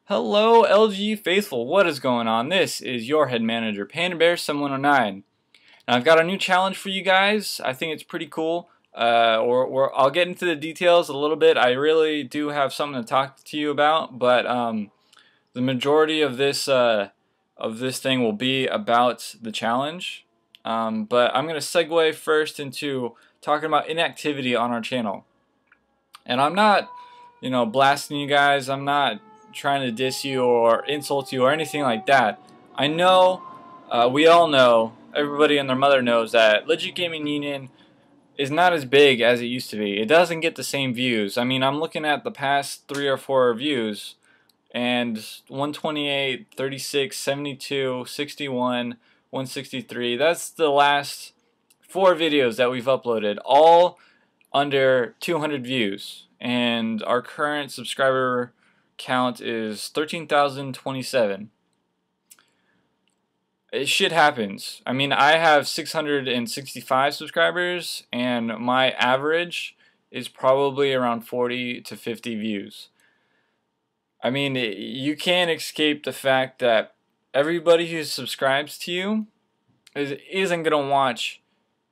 Hello LG faithful, what is going on? This is your head manager, Panda Bear 719. Now I've got a new challenge for you guys. I think it's pretty cool. I'll get into the details a little bit. I really do have something to talk to you about, but the majority of this thing will be about the challenge. But I'm going to segue first into talking about inactivity on our channel. And I'm not, blasting you guys. I'm not trying to diss you or insult you or anything like that. I know, we all know, everybody and their mother knows that Legit Gaming Union is not as big as it used to be. It doesn't get the same views. I mean, I'm looking at the past 3 or 4 reviews, and 128, 36, 72, 61, 163. That's the last 4 videos that we've uploaded, all under 200 views, and our current subscriber count is 13,027. Shit happens. I mean, I have 665 subscribers, and my average is probably around 40 to 50 views. I mean, you can't escape the fact that everybody who subscribes to you isn't gonna watch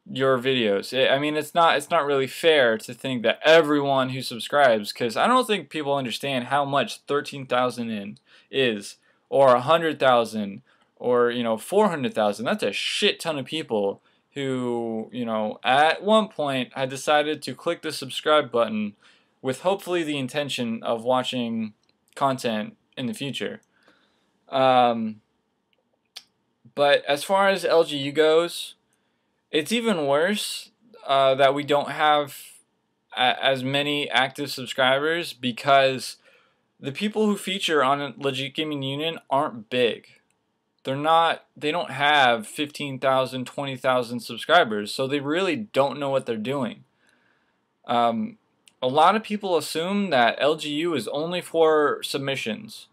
your videos. I mean, it's not really fair to think that everyone who subscribes, because I don't think people understand how much 13,000 is, or 100,000, or 400,000. That's a shit ton of people who, at one point had decided to click the subscribe button with hopefully the intention of watching content in the future. But as far as LGU goes, it's even worse that we don't have as many active subscribers, because the people who feature on Legit Gaming Union aren't big. They don't have 15,000, 20,000 subscribers, so they really don't know what they're doing. A lot of people assume that LGU is only for submissions,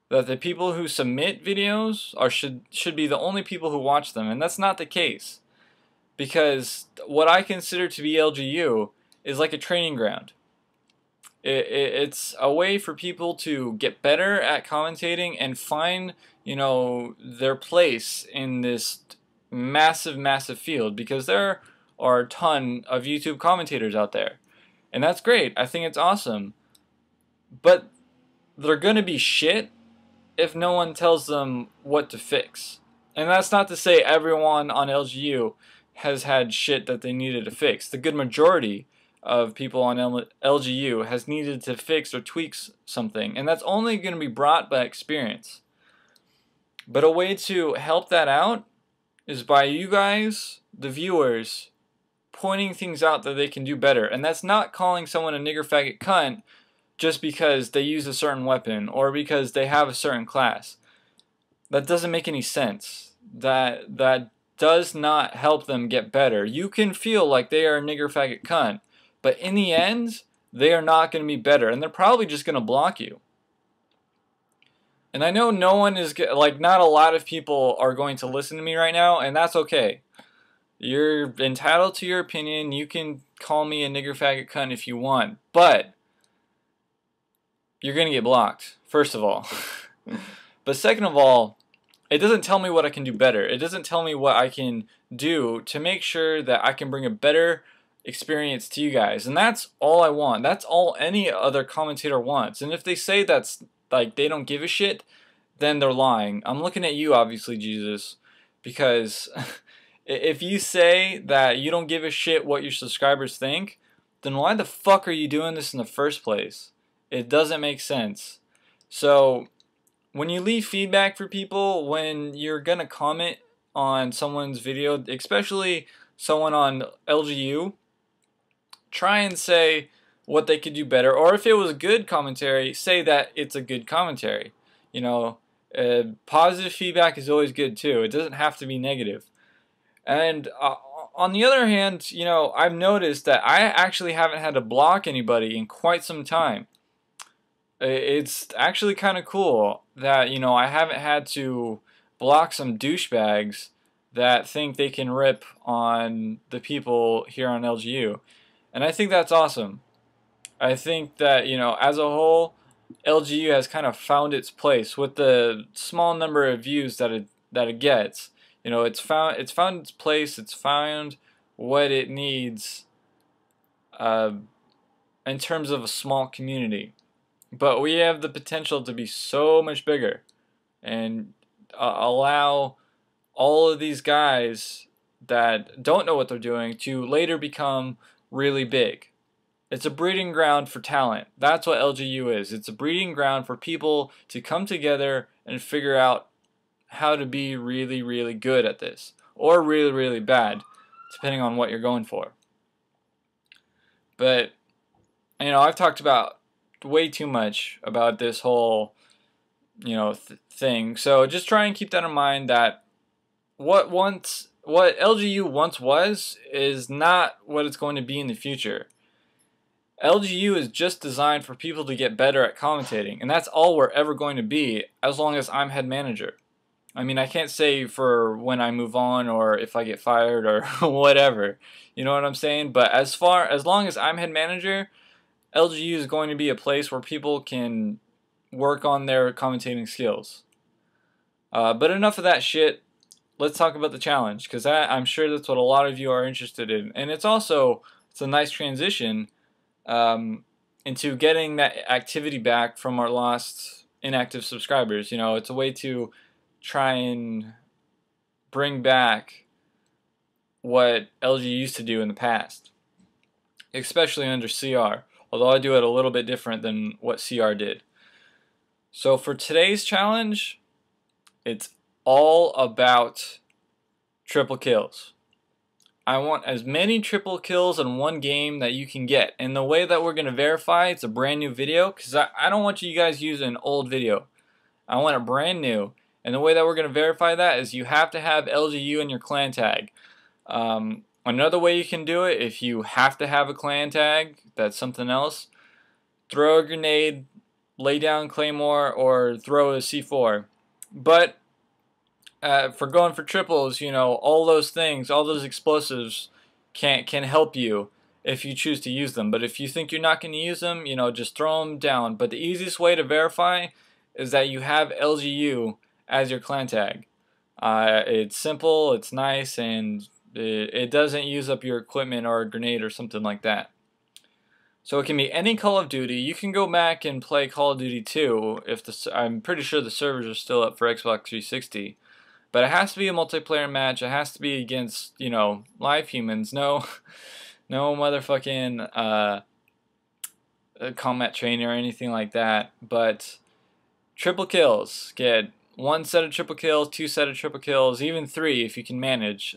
that the people who submit videos should be the only people who watch them, and that's not the case. Because what I consider to be LGU is like a training ground. It's a way for people to get better at commentating and find, their place in this massive field, because there are a ton of YouTube commentators out there. And that's great. I think it's awesome. But they're going to be shit if no one tells them what to fix. And that's not to say everyone on LGU has had shit that they needed to fix. The good majority of people on LGU has needed to fix or tweak something, and that's only going to be brought by experience. But a way to help that out is by you guys, the viewers, pointing things out that they can do better. And that's not calling someone a nigger faggot cunt just because they use a certain weapon or because they have a certain class. That doesn't make any sense. That does not help them get better. You can feel like they are a nigger faggot cunt, but in the end, they are not going to be better, and they're probably just going to block you. And I know no one is, not a lot of people are going to listen to me right now, and that's okay. You're entitled to your opinion. You can call me a nigger faggot cunt if you want, but you're going to get blocked, first of all. But second of all, it doesn't tell me what I can do better. It doesn't tell me what I can do to make sure that I can bring a better experience to you guys. And that's all I want. That's all any other commentator wants. And if they say that's they don't give a shit, then they're lying. I'm looking at you, obviously, Jesus, because if you say that you don't give a shit what your subscribers think, then why the fuck are you doing this in the first place? It doesn't make sense. So when you leave feedback for people, when you're going to comment on someone's video, especially someone on LGU, try and say what they could do better. Or if it was good commentary, say that it's a good commentary. Positive feedback is always good too. It doesn't have to be negative. And on the other hand, I've noticed that I actually haven't had to block anybody in quite some time. It's actually kind of cool that, I haven't had to block some douchebags that think they can rip on the people here on LGU. And I think that's awesome. I think that, as a whole, LGU has kind of found its place with the small number of views that it gets. You know, it's found its place. It's found what it needs in terms of a small community. But we have the potential to be so much bigger and allow all of these guys that don't know what they're doing to later become really big. It's a breeding ground for talent. That's what LGU is. It's a breeding ground for people to come together and figure out how to be really, really good at this, or really, really bad, depending on what you're going for. But, you know, I've talked about way too much about this whole, you know, thing. So just try and keep that in mind, that what LGU once was is not what it's going to be in the future. LGU is just designed for people to get better at commentating, and that's all we're ever going to be as long as I'm head manager. I mean, I can't say for when I move on or if I get fired or whatever. You know what I'm saying? But as long as I'm head manager, LGU is going to be a place where people can work on their commentating skills. But enough of that shit. Let's talk about the challenge, because I'm sure that's what a lot of you are interested in. And it's a nice transition into getting that activity back from our lost inactive subscribers. You know, it's a way to try and bring back what LG used to do in the past, especially under CR, although I do it a little bit different than what CR did. So for today's challenge, it's all about triple kills. I want as many triple kills in one game that you can get. And the way that we're going to verify, it's a brand new video, because I don't want you guys using an old video. I want it brand new. And the way that we're going to verify that is you have to have LGU in your clan tag. Another way you can do it, if you have to have a clan tag, that's something else. Throw a grenade, lay down claymore, or throw a C4. But for going for triples, you know, all those things, all those explosives can help you if you choose to use them. But if you think you're not going to use them, you know, just throw them down. But the easiest way to verify is that you have LGU as your clan tag. It's simple, it's nice, and it doesn't use up your equipment or a grenade or something like that. So it can be any Call of Duty. You can go back and play Call of Duty 2 if I'm pretty sure the servers are still up for Xbox 360. But it has to be a multiplayer match. It has to be against, you know, live humans. No motherfucking combat training or anything like that. But triple kills. Get 1 set of triple kills, 2 set of triple kills, even 3 if you can manage.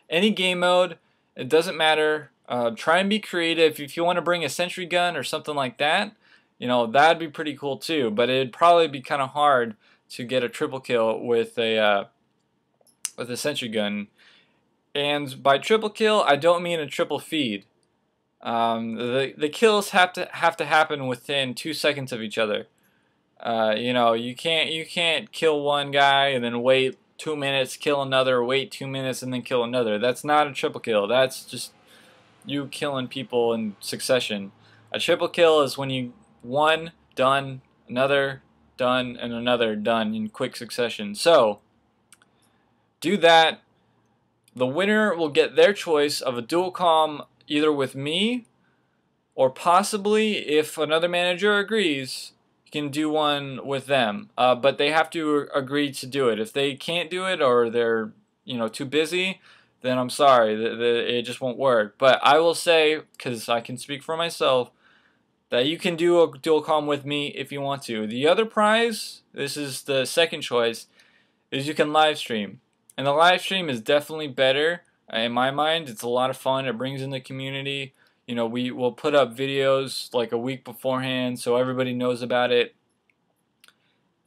Any game mode, it doesn't matter. Try and be creative. If you want to bring a sentry gun or something like that, you know, that'd be pretty cool too. But it'd probably be kind of hard to get a triple kill with a sentry gun. And by triple kill, I don't mean a triple feed. The kills have to happen within 2 seconds of each other. You know, you can't kill one guy and then wait 2 minutes, kill another, wait 2 minutes, and then kill another. That's not a triple kill. That's just you killing people in succession. A triple kill is when you one done, another done, and another done in quick succession. So do that. The winner will get their choice of a dual comm either with me, or possibly, if another manager agrees, you can do one with them. But they have to agree to do it. If they can't do it, or they're, you know, too busy, then I'm sorry, it just won't work. But I will say, because I can speak for myself, that you can do a dual comm with me if you want to. The other prize, this is the second choice, is you can live stream. And the live stream is definitely better in my mind. It's a lot of fun. It brings in the community. You know, we will put up videos like a week beforehand so everybody knows about it.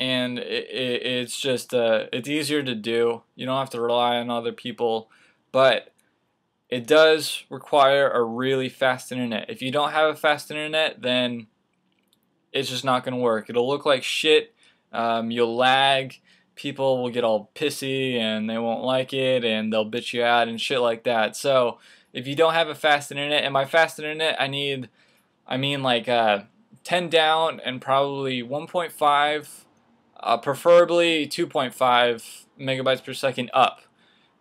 And it's just, it's easier to do. You don't have to rely on other people. But it does require a really fast internet. If you don't have a fast internet, then it's just not going to work. It'll look like shit. You'll lag. People will get all pissy and they won't like it and they'll bitch you out and shit like that. So if you don't have a fast internet, and by fast internet I mean like 10 down and probably 1.5, preferably 2.5 megabytes per second up.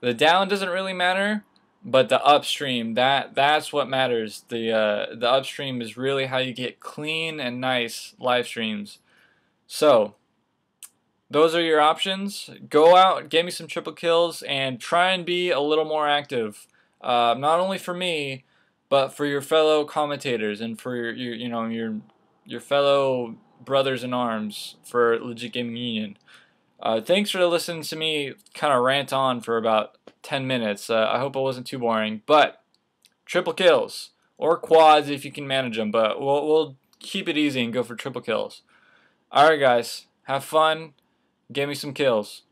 The down doesn't really matter, but the upstream, that's what matters. The upstream is really how you get clean and nice live streams. So those are your options. Go out, get me some triple kills, and try and be a little more active. Not only for me, but for your fellow commentators and for your fellow brothers in arms for Legit Gaming Union. Thanks for listening to me kind of rant on for about 10 minutes. I hope it wasn't too boring, but triple kills or quads if you can manage them, but we'll keep it easy and go for triple kills. All right, guys, have fun. Give me some kills.